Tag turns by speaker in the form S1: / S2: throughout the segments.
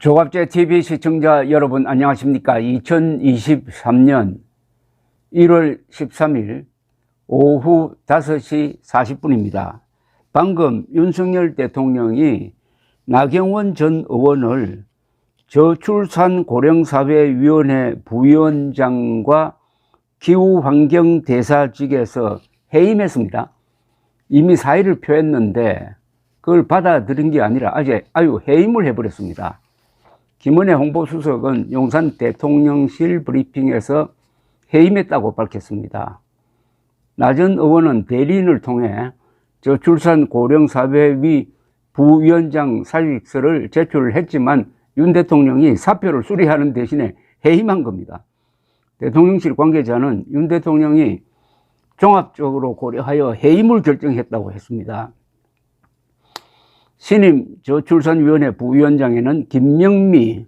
S1: 조갑제 TV 시청자 여러분 안녕하십니까. 2023년 1월 13일 오후 5시 40분입니다. 방금 윤석열 대통령이 나경원 전 의원을 저출산 고령사회위원회 부위원장과 기후환경대사직에서 해임했습니다. 이미 사의를 표했는데 그걸 받아들인 게 아니라 아유 해임을 해버렸습니다. 김은혜 홍보수석은 용산 대통령실 브리핑에서 해임했다고 밝혔습니다. 나 전 의원은 대리인을 통해 저출산 고령사회위 부위원장 사직서를 제출을 했지만 윤 대통령이 사표를 수리하는 대신에 해임한 겁니다. 대통령실 관계자는 윤 대통령이 종합적으로 고려하여 해임을 결정했다고 했습니다. 신임 저출산위원회 부위원장에는 김명미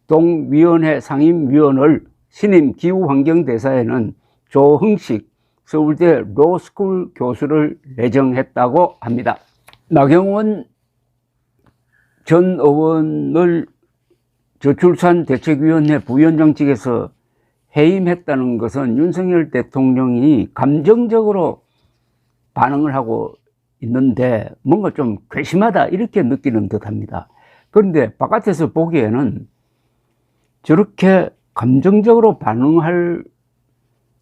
S1: 동위원회 상임위원을, 신임 기후환경대사에는 조흥식 서울대 로스쿨 교수를 내정했다고 합니다. 나경원 전 의원을 저출산대책위원회 부위원장직에서 해임했다는 것은 윤석열 대통령이 감정적으로 반응을 하고 있는데 뭔가 좀 괘씸하다 이렇게 느끼는 듯합니다. 그런데 바깥에서 보기에는 저렇게 감정적으로 반응할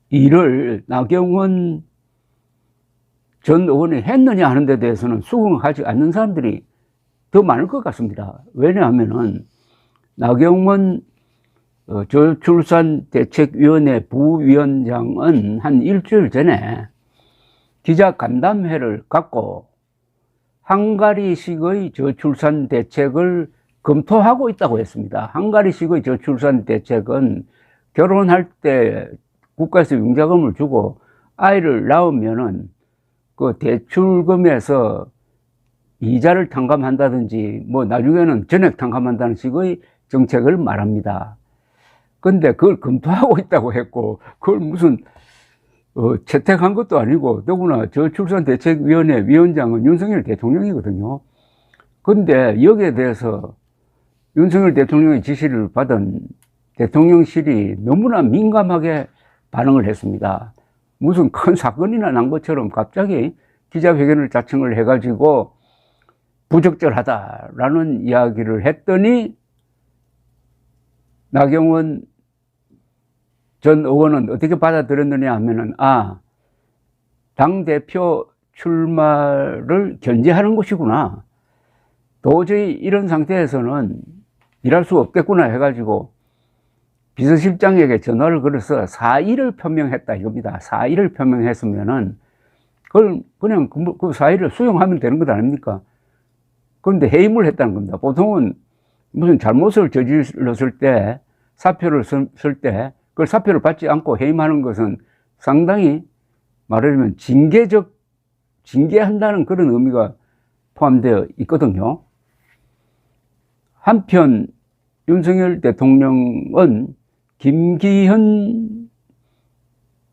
S1: 일을 나경원 전 의원이 했느냐 하는 데 대해서는 수긍하지 않는 사람들이 더 많을 것 같습니다. 왜냐하면은 나경원 저출산대책위원회 부위원장은 한 일주일 전에 기자간담회를 갖고 헝가리식의 저출산 대책을 검토하고 있다고 했습니다. 헝가리식의 저출산 대책은 결혼할 때 국가에서 융자금을 주고 아이를 낳으면은 그 대출금에서 이자를 탕감한다든지 뭐 나중에는 전액 탕감한다는 식의 정책을 말합니다. 근데 그걸 검토하고 있다고 했고 그걸 무슨 채택한 것도 아니고, 더구나 저출산대책위원회 위원장은 윤석열 대통령이거든요. 근데 여기에 대해서 윤석열 대통령의 지시를 받은 대통령실이 너무나 민감하게 반응을 했습니다. 무슨 큰 사건이나 난 것처럼 갑자기 기자회견을 자청을 해가지고 부적절하다라는 이야기를 했더니 나경원 전 의원은 어떻게 받아들였느냐 하면은, 당대표 출마를 견제하는 것이구나. 도저히 이런 상태에서는 일할 수 없겠구나 해가지고 비서실장에게 전화를 걸어서 사의를 표명했다 이겁니다. 사의를 표명했으면은 그걸 그냥 그 사의를 수용하면 되는 것 아닙니까? 그런데 해임을 했다는 겁니다. 보통은 무슨 잘못을 저질렀을 때, 사표를 쓸 때 그걸 사표를 받지 않고 해임하는 것은 상당히 말하자면 징계한다는 그런 의미가 포함되어 있거든요. 한편 윤석열 대통령은 김기현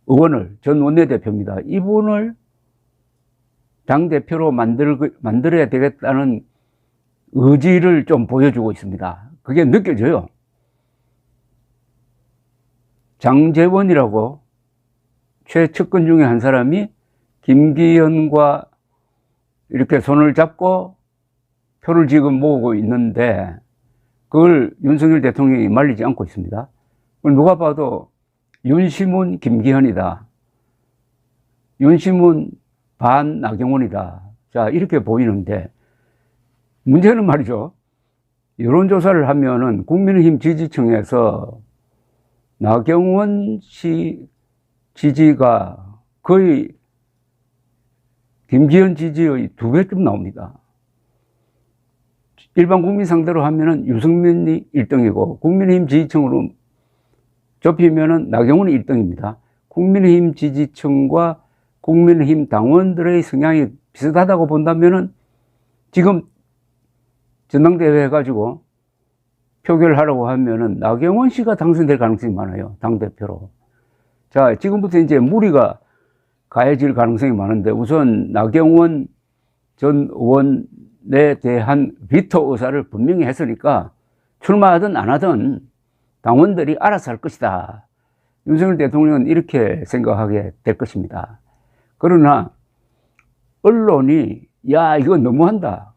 S1: 의원을, 전 원내대표입니다. 이분을 당대표로 만들어야 되겠다는 의지를 좀 보여주고 있습니다. 그게 느껴져요. 장제원이라고 최측근 중에 한 사람이 김기현과 이렇게 손을 잡고 표를 지금 모으고 있는데 그걸 윤석열 대통령이 말리지 않고 있습니다. 누가 봐도 윤심은 김기현이다, 윤심은 반 나경원이다, 자 이렇게 보이는데, 문제는 말이죠, 여론조사를 하면은 국민의힘 지지층에서 나경원 씨 지지가 거의 김기현 지지의 2배쯤 나옵니다. 일반 국민 상대로 하면은 유승민이 1등이고 국민의힘 지지층으로 좁히면은 나경원이 1등입니다. 국민의힘 지지층과 국민의힘 당원들의 성향이 비슷하다고 본다면은 지금 전당대회 해가지고 표결하라고 하면은 나경원 씨가 당선될 가능성이 많아요. 당대표로. 자, 지금부터 이제 무리가 가해질 가능성이 많은데, 우선 나경원 전 의원에 대한 비토 의사를 분명히 했으니까 출마하든 안 하든 당원들이 알아서 할 것이다. 윤석열 대통령은 이렇게 생각하게 될 것입니다. 그러나 언론이 야 이거 너무한다.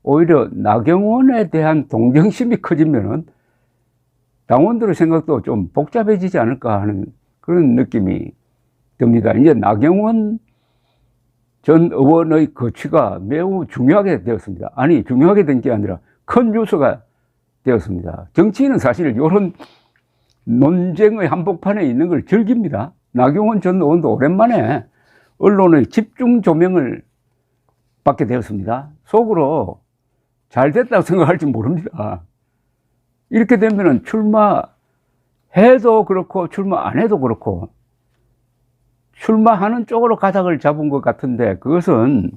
S1: 오히려 나경원에 대한 동정심이 커지면은 당원들의 생각도 좀 복잡해지지 않을까 하는 그런 느낌이 듭니다. 이제 나경원 전 의원의 거취가 매우 중요하게 되었습니다. 아니 중요하게 된 게 아니라 큰 뉴스가 되었습니다. 정치인은 사실 이런 논쟁의 한복판에 있는 걸 즐깁니다. 나경원 전 의원도 오랜만에 언론의 집중 조명을 받게 되었습니다. 속으로 잘 됐다고 생각할지 모릅니다. 이렇게 되면은 출마해도 그렇고 출마 안 해도 그렇고 출마하는 쪽으로 가닥을 잡은 것 같은데, 그것은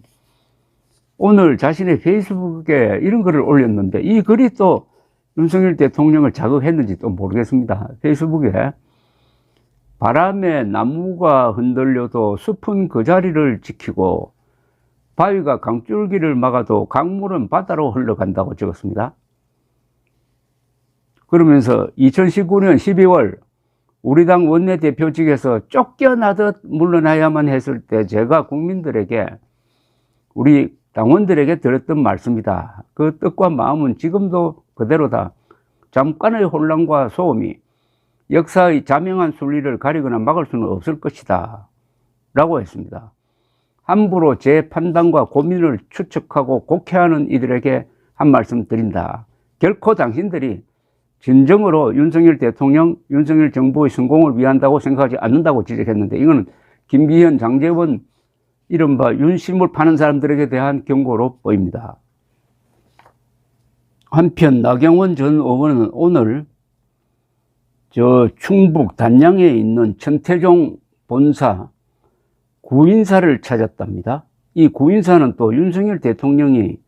S1: 오늘 자신의 페이스북에 이런 글을 올렸는데 이 글이 또 윤석열 대통령을 자극했는지 또 모르겠습니다. 페이스북에 바람에 나무가 흔들려도 숲은 그 자리를 지키고 바위가 강줄기를 막아도 강물은 바다로 흘러간다고 적었습니다. 그러면서 2019년 12월 우리 당 원내대표직에서 쫓겨나듯 물러나야만 했을 때 제가 국민들에게, 우리 당원들에게 드렸던 말씀이다. 그 뜻과 마음은 지금도 그대로다. 잠깐의 혼란과 소음이 역사의 자명한 순리를 가리거나 막을 수는 없을 것이다 라고 했습니다. 함부로 제 판단과 고민을 추측하고 곡해하는 이들에게 한 말씀 드린다. 결코 당신들이 진정으로 윤석열 대통령, 윤석열 정부의 성공을 위한다고 생각하지 않는다고 지적했는데, 이거는 김기현, 장제원, 이른바 윤심을 파는 사람들에게 대한 경고로 보입니다. 한편 나경원 전 의원은 오늘 충북 단양에 있는 천태종 본사 구인사를 찾았답니다. 이 구인사는 또 윤석열 대통령이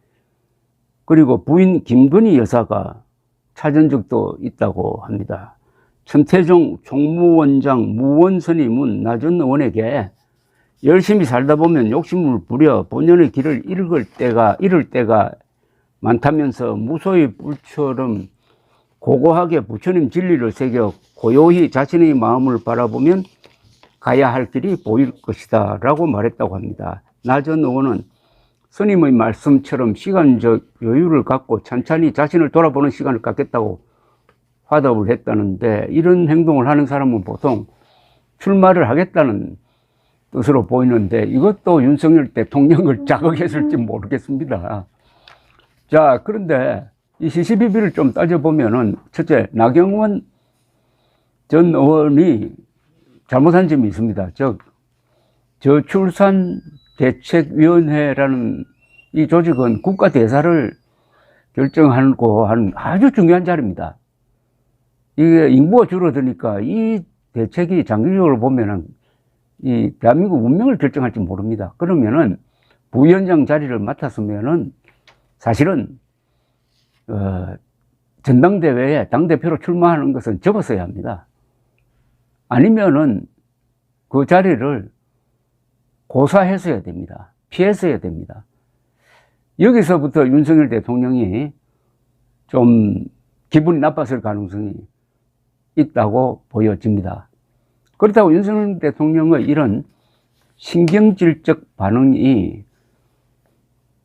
S1: 그리고 부인 김건희 여사가 찾은 적도 있다고 합니다. 천태종 총무원장 무원선임은 나 전 의원에게 열심히 살다 보면 욕심을 부려 본연의 길을 잃을 때가 많다면서 무소의 뿔처럼 고고하게 부처님 진리를 새겨 고요히 자신의 마음을 바라보면 가야 할 길이 보일 것이다 라고 말했다고 합니다. 나 전 의원은 스님의 말씀처럼 시간적 여유를 갖고 천천히 자신을 돌아보는 시간을 갖겠다고 화답을 했다는데, 이런 행동을 하는 사람은 보통 출마를 하겠다는 뜻으로 보이는데 이것도 윤석열 대통령을 자극했을지 모르겠습니다. 자, 그런데 이 시시비비를 좀 따져보면은, 첫째, 나경원 전 의원이 잘못한 점이 있습니다. 즉, 저출산대책위원회라는 이 조직은 국가 대사를 결정하고 하는 아주 중요한 자리입니다. 이게 인구가 줄어드니까 이 대책이 장기적으로 보면은 이 대한민국 운명을 결정할지 모릅니다. 그러면은 부위원장 자리를 맡았으면은 사실은 전당대회에 당대표로 출마하는 것은 접었어야 합니다. 아니면은 그 자리를 고사했어야 됩니다. 피했어야 됩니다. 여기서부터 윤석열 대통령이 좀 기분이 나빴을 가능성이 있다고 보여집니다. 그렇다고 윤석열 대통령의 이런 신경질적 반응이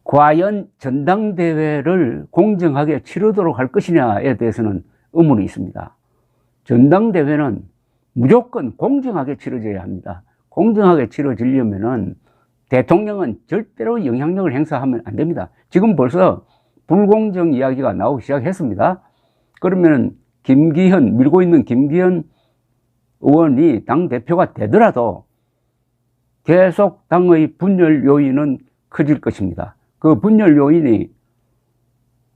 S1: 과연 전당대회를 공정하게 치르도록 할 것이냐에 대해서는 의문이 있습니다. 전당대회는 무조건 공정하게 치러져야 합니다. 공정하게 치러지려면은 대통령은 절대로 영향력을 행사하면 안 됩니다. 지금 벌써 불공정 이야기가 나오기 시작했습니다. 그러면은 밀고 있는 김기현 의원이 당대표가 되더라도 계속 당의 분열 요인은 커질 것입니다. 그 분열 요인이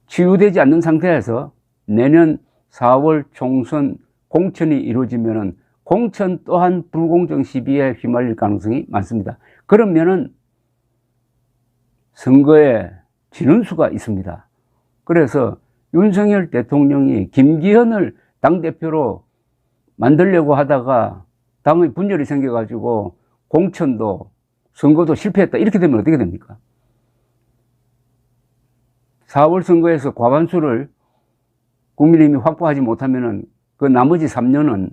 S1: 치유되지 않는 상태에서 내년 4월 총선 공천이 이루어지면은 공천 또한 불공정 시비에 휘말릴 가능성이 많습니다. 그러면은 선거에 지는 수가 있습니다. 그래서 윤석열 대통령이 김기현을 당대표로 만들려고 하다가 당의 분열이 생겨가지고 공천도 선거도 실패했다. 이렇게 되면 어떻게 됩니까? 4월 선거에서 과반수를 국민의힘이 확보하지 못하면은 그 나머지 3년은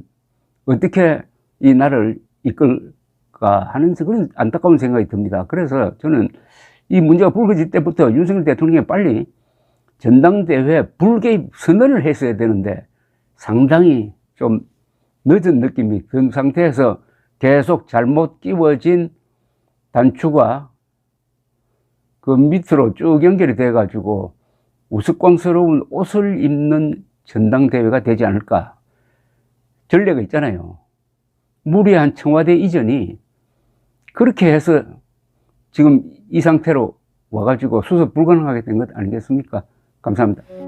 S1: 어떻게 이 나라를 이끌까 하는 그런 안타까운 생각이 듭니다. 그래서 저는 이 문제가 불거질 때부터 윤석열 대통령이 빨리 전당대회 불개입 선언을 했어야 되는데 상당히 좀 늦은 느낌이 든 상태에서 계속 잘못 끼워진 단추가 그 밑으로 쭉 연결이 돼 가지고 우스꽝스러운 옷을 입는 전당대회가 되지 않을까. 전례가 있잖아요. 무리한 청와대 이전이 그렇게 해서 지금 이 상태로 와가지고 수습 불가능하게 된 것 아니겠습니까? 감사합니다.